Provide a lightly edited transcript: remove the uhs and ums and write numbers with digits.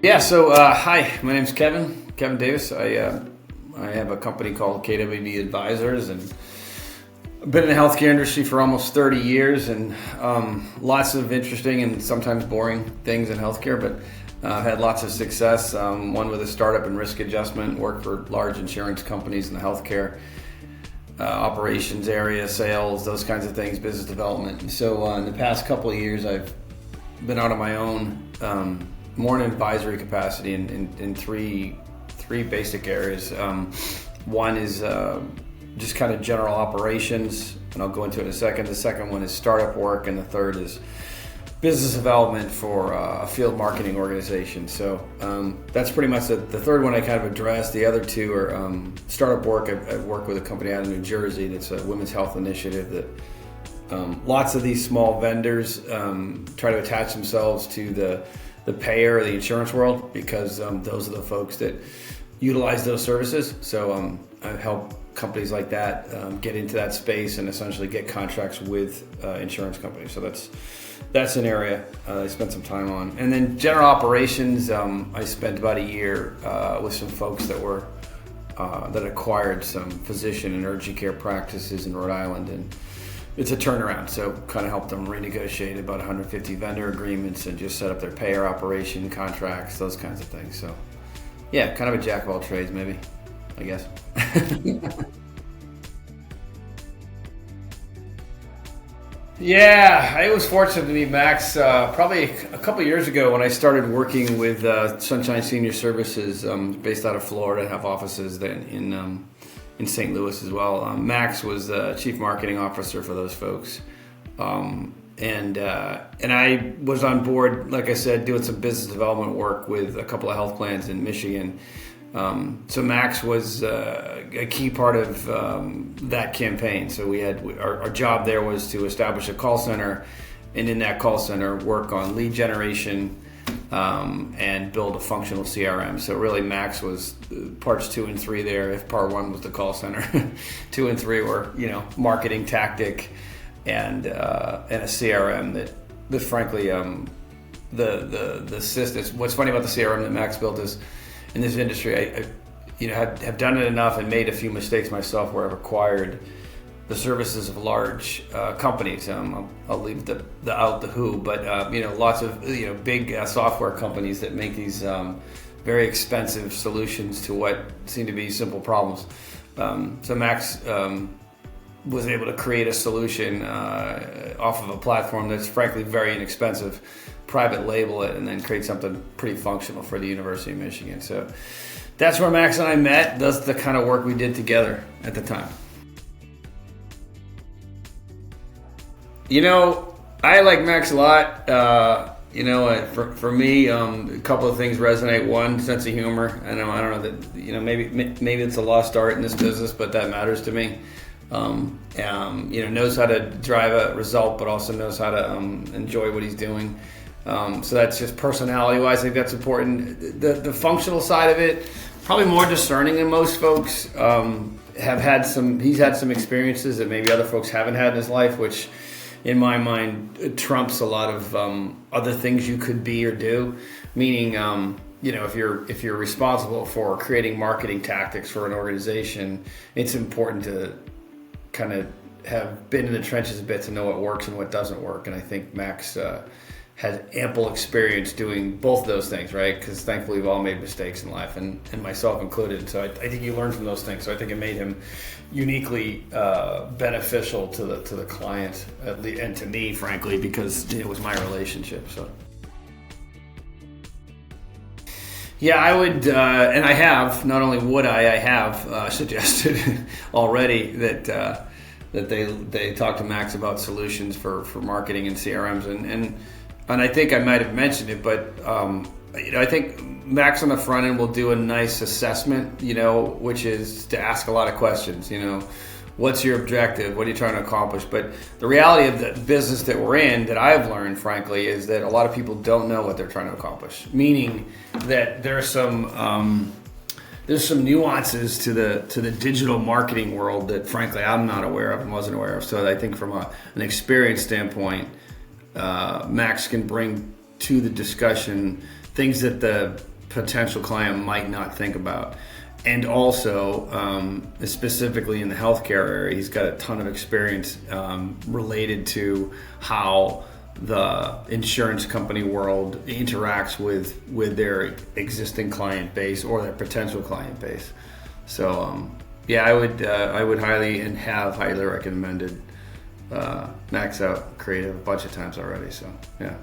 Yeah, so hi, my name's Kevin Davis. I have a company called KWD Advisors, and I've been in the healthcare industry for almost 30 years, and lots of interesting and sometimes boring things in healthcare, but I've had lots of success. One with a startup and risk adjustment, worked for large insurance companies in the healthcare operations area, sales, those kinds of things, business development. And so in the past couple of years, I've been out on my own, more in an advisory capacity in three basic areas. One is just kind of general operations, and I'll go into it in a second. The second one is startup work, and the third is business development for a field marketing organization. So that's pretty much the third one I kind of addressed. The other two are startup work. I work with a company out of New Jersey that's a women's health initiative that lots of these small vendors try to attach themselves to the payer or the insurance world, because those are the folks that utilize those services. So I help companies like that get into that space and essentially get contracts with insurance companies. So that's an area I spent some time on. And then general operations, I spent about a year with some folks that acquired some physician and urgent care practices in Rhode Island, and it's a turnaround. So kind of helped them renegotiate about 150 vendor agreements and just set up their payer operation contracts, those kinds of things. So yeah, kind of a jack of all trades, maybe, I guess. Yeah, I was fortunate to meet Max probably a couple years ago when I started working with Sunshine Senior Services, based out of Florida, and have offices then in St. Louis as well. Max was the chief marketing officer for those folks, and I was on board, like I said, doing some business development work with a couple of health plans in Michigan. So Max was a key part of that campaign. So we had our job there was to establish a call center, and in that call center work on lead generation and build a functional CRM. So really Max was parts 2 and 3 there. If part 1 was the call center, 2 and 3 were marketing tactic and a CRM that frankly the systems. What's funny about the CRM that Max built is, in this industry, I have done it enough and made a few mistakes myself where I've acquired the services of large companies. I'll leave the who, but lots of big software companies that make these very expensive solutions to what seem to be simple problems. So Max was able to create a solution off of a platform that's frankly very inexpensive, private label it, and then create something pretty functional for the University of Michigan. So that's where Max and I met. That's the kind of work we did together at the time. I like Max a lot. For me, a couple of things resonate. One, sense of humor. I don't know that maybe it's a lost art in this business, but that matters to me. Knows how to drive a result, but also knows how to enjoy what he's doing. So that's just personality-wise. I think that's important. The functional side of it, probably more discerning than most folks. He's had some experiences that maybe other folks haven't had in his life, which, in my mind, trumps a lot of other things you could be or do. Meaning, if you're responsible for creating marketing tactics for an organization, it's important to kind of have been in the trenches a bit to know what works and what doesn't work. And I think Max had ample experience doing both those things, right? Because thankfully we've all made mistakes in life, and myself included. So I think you learn from those things. So I think it made him uniquely beneficial to the client, and to me, frankly, because it was my relationship. So yeah, I would, and I have. Not only would I have suggested already that they talk to Max about solutions for marketing and CRMs, and I think I might have mentioned it, but I think Max on the front end will do a nice assessment, which is to ask a lot of questions. What's your objective? What are you trying to accomplish? But the reality of the business that we're in, that I've learned, frankly, is that a lot of people don't know what they're trying to accomplish. Meaning that there's some nuances to the digital marketing world that, frankly, I'm not aware of and wasn't aware of. So I think from an experience standpoint, Max can bring to the discussion things that the potential client might not think about. And also, specifically in the healthcare area, he's got a ton of experience related to how the insurance company world interacts with their existing client base or their potential client base. So, I would highly recommended Max Out Creative a bunch of times already. So, yeah.